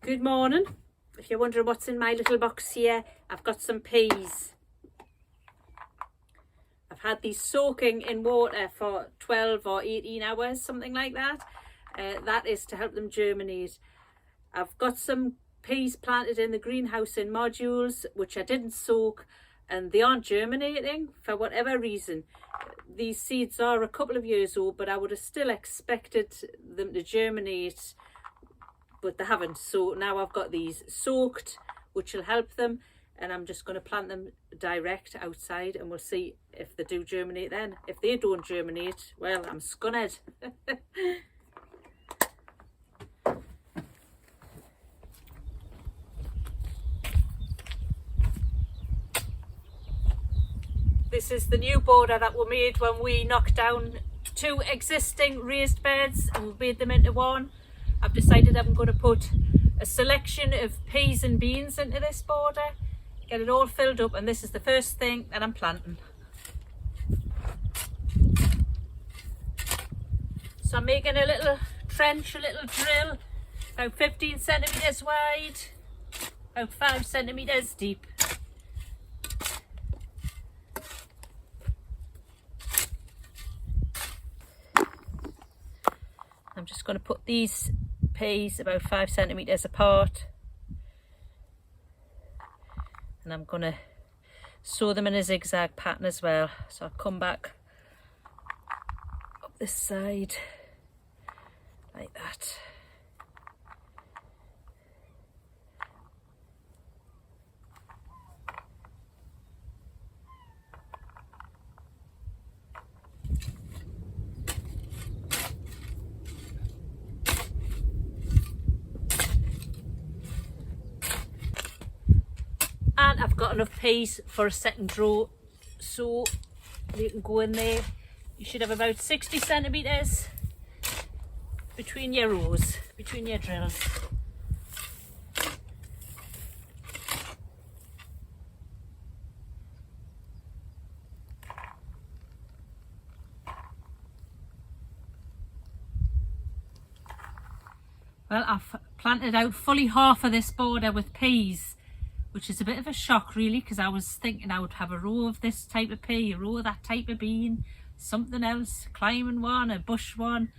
Good morning. If you're wondering what's in my little box here, I've got some peas. I've had these soaking in water for 12 or 18 hours, something like that. That is to help them germinate. I've got some peas planted in the greenhouse in modules, which I didn't soak, and they aren't germinating for whatever reason. These seeds are a couple of years old, but I would have still expected them to germinate, but they haven't. So now I've got these soaked, which will help them, and I'm just going to plant them direct outside, and we'll see if they do germinate then. If they don't germinate, well, I'm scunnered. This is the new border that we made when we knocked down 2 existing raised beds and we made them into one. I've decided I'm going to put a selection of peas and beans into this border, get it all filled up, and this is the first thing that I'm planting. So I'm making a little trench, a little drill, about 15 centimetres wide, about 5 centimetres deep. I'm just going to put these peas about 5 centimetres apart, and I'm going to sow them in a zigzag pattern as well. So I'll come back up this side like that. And I've got enough peas for a second row, so you can go in there. You should have about 60 centimetres between your rows, between your drills. Well, I've planted out fully half of this border with peas, which is a bit of a shock really, because I was thinking I would have a row of this type of pea, a row of that type of bean, something else, climbing one, a bush one.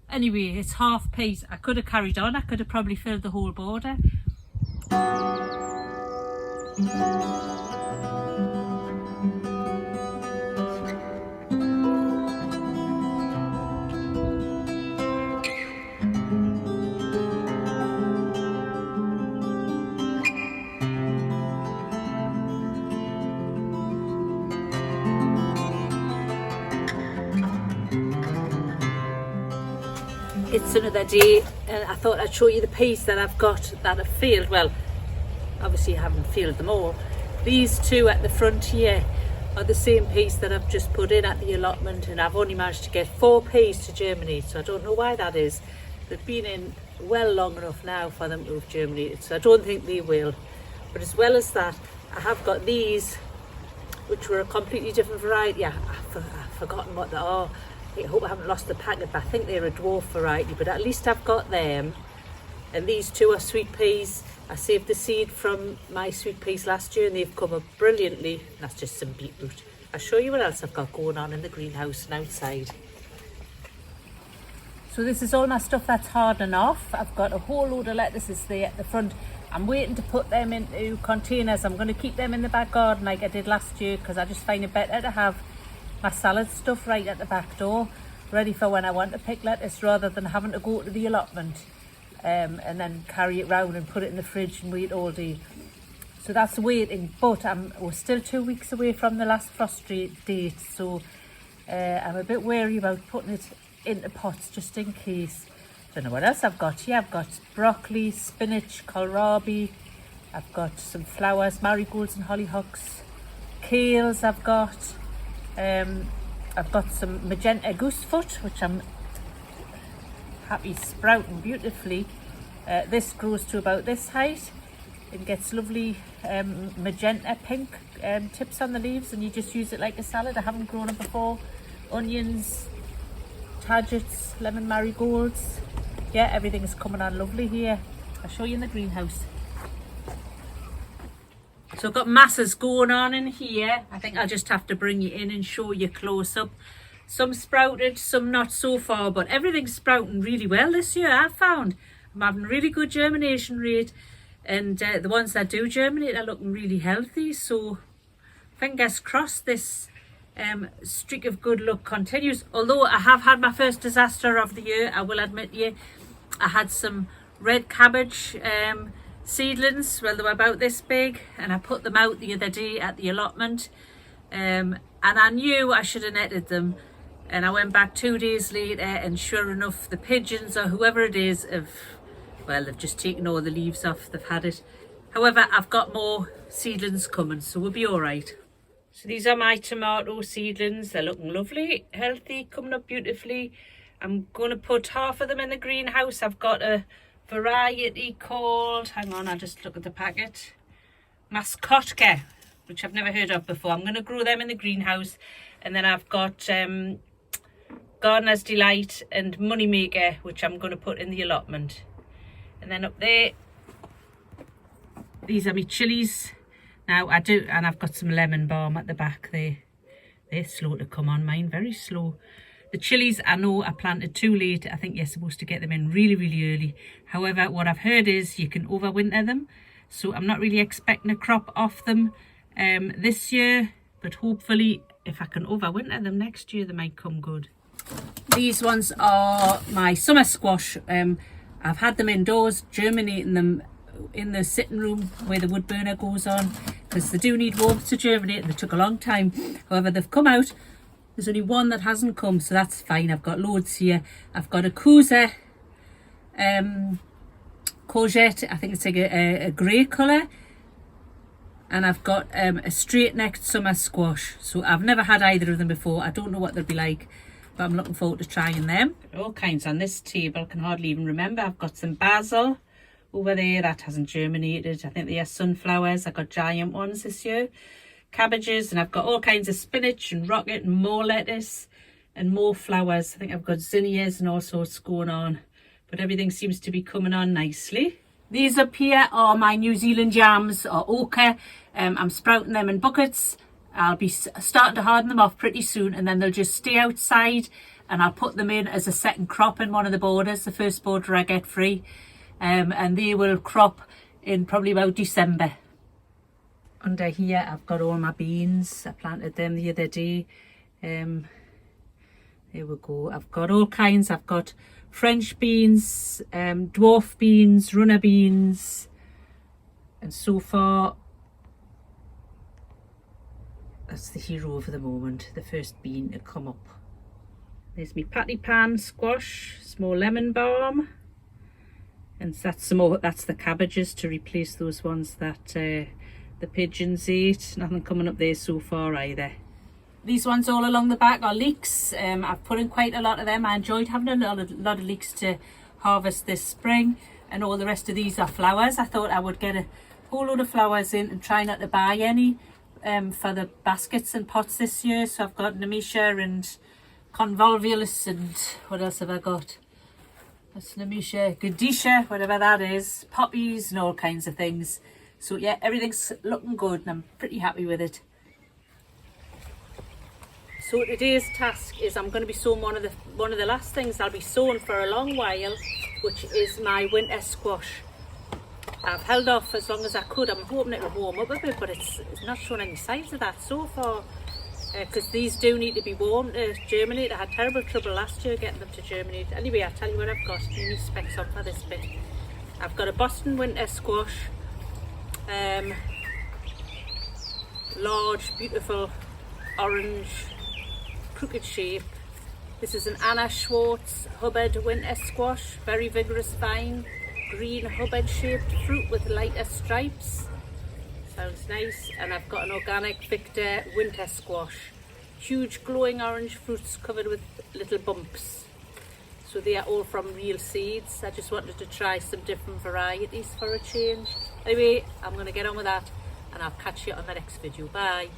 Anyway, it's half peas. I could have carried on, I could have probably filled the whole border. It's another day, and I thought I'd show you the peas that I've got that have failed. Well, obviously I haven't failed them all. These 2 at the front here are the same peas that I've just put in at the allotment, and I've only managed to get 4 peas to germinate, so I don't know why that is. They've been in well long enough now for them to have germinated, so I don't think they will. But as well as that, I have got these, which were a completely different variety. I've forgotten what they are. I hope I haven't lost the packet, but I think they're a dwarf variety, but at least I've got them. And these 2 are sweet peas. I saved the seed from my sweet peas last year and they've come up brilliantly. That's just some beetroot. I'll show you what else I've got going on in the greenhouse and outside. So this is all my stuff that's hardening off. I've got a whole load of lettuces there at the front. I'm waiting to put them into containers. I'm going to keep them in the back garden like I did last year, because I just find it better to have my salad stuff right at the back door, ready for when I want to pick lettuce, rather than having to go to the allotment and then carry it round and put it in the fridge and wait all day. So that's waiting, but we're still 2 weeks away from the last frost date, so I'm a bit wary about putting it into pots just in case. Don't know what else I've got here. I've got broccoli, spinach, kohlrabi. I've got some flowers, marigolds and hollyhocks. Kales I've got. I've got some magenta goosefoot, which I'm happy sprouting beautifully. This grows to about this height. It gets lovely magenta pink tips on the leaves, and you just use it like a salad. I haven't grown it before. Onions, tagets, lemon marigolds. Yeah, everything is coming on lovely here. I'll show you in the greenhouse. So I've got masses going on in here. I think I'll just have to bring you in and show you close up. Some sprouted, some not so far, but everything's sprouting really well this year, I've found. I'm having really good germination rate, and the ones that do germinate are looking really healthy. So fingers crossed this streak of good luck continues. Although I have had my first disaster of the year, I will admit you. I had some red cabbage seedlings. Well, they were about this big, and I put them out the other day at the allotment, and I knew I should have netted them, and I went back 2 days later, and sure enough, the pigeons or whoever it is they've just taken all the leaves off. They've had it. However, I've got more seedlings coming, so we'll be all right. So these are my tomato seedlings. They're looking lovely, healthy, coming up beautifully. I'm going to put half of them in the greenhouse. I've got a variety called, hang on, I'll just look at the packet, Mascotka, which I've never heard of before. I'm going to grow them in the greenhouse. And then I've got Gardener's Delight and Moneymaker, which I'm going to put in the allotment. And then up there, these are my chilies. Now and I've got some lemon balm at the back there. They're slow to come on, mine, very slow. The chilies, I know I planted too late. I think you're supposed to get them in really, really early. However, what I've heard is you can overwinter them. So I'm not really expecting a crop off them this year. But hopefully, if I can overwinter them next year, they might come good. These ones are my summer squash. I've had them indoors, germinating them in the sitting room where the wood burner goes on, because they do need warmth to germinate, and they took a long time. However, they've come out. There's only one that hasn't come, so that's fine. I've got loads here. I've got a Kusa courgette. I think it's like a grey colour. And I've got a straight-necked summer squash. So I've never had either of them before. I don't know what they'll be like, but I'm looking forward to trying them. All kinds on this table. I can hardly even remember. I've got some basil over there that hasn't germinated. I think they are sunflowers. I got giant ones this year. Cabbages, and I've got all kinds of spinach and rocket and more lettuce and more flowers. I think I've got zinnias and all sorts going on, but everything seems to be coming on nicely. These up here are my New Zealand yams, or ochre. I'm sprouting them in buckets. I'll be starting to harden them off pretty soon, and then they'll just stay outside, and I'll put them in as a second crop in one of the borders, the first border I get free, and they will crop in probably about December. Under here I've got all my beans. I planted them the other day. There we go. I've got all kinds. I've got French beans, dwarf beans, runner beans, and so far that's the hero for the moment, the first bean to come up. There's my patty pan squash, small lemon balm, and that's the cabbages to replace those ones that the pigeons ate. Nothing coming up there so far either. These ones all along the back are leeks. I've put in quite a lot of them. I enjoyed having a lot of leeks to harvest this spring, and all the rest of these are flowers. I thought I would get a whole load of flowers in and try not to buy any for the baskets and pots this year. So I've got Nemesia and Convolvulus, and what else have I got? That's Nemesia, Gadisha, whatever that is, poppies and all kinds of things. So yeah, everything's looking good and I'm pretty happy with it. So today's task is I'm going to be sowing one of the last things I'll be sowing for a long while, which is my winter squash. I've held off as long as I could. I'm hoping it'll warm up a bit, but it's not showing any signs of that so far, because these do need to be warm to germinate. I had terrible trouble last year getting them to germinate. Anyway, I'll tell you what I've got. Give me specs on for this bit. I've got a Boston winter squash, large, beautiful, orange, crooked shape. This is an Anna Schwartz Hubbard winter squash, very vigorous vine, green Hubbard shaped fruit with lighter stripes. Sounds nice. And I've got an organic Victor winter squash, huge glowing orange fruits covered with little bumps. So they are all from real seeds. I just wanted to try some different varieties for a change. Anyway, I'm going to get on with that and I'll catch you on the next video. Bye.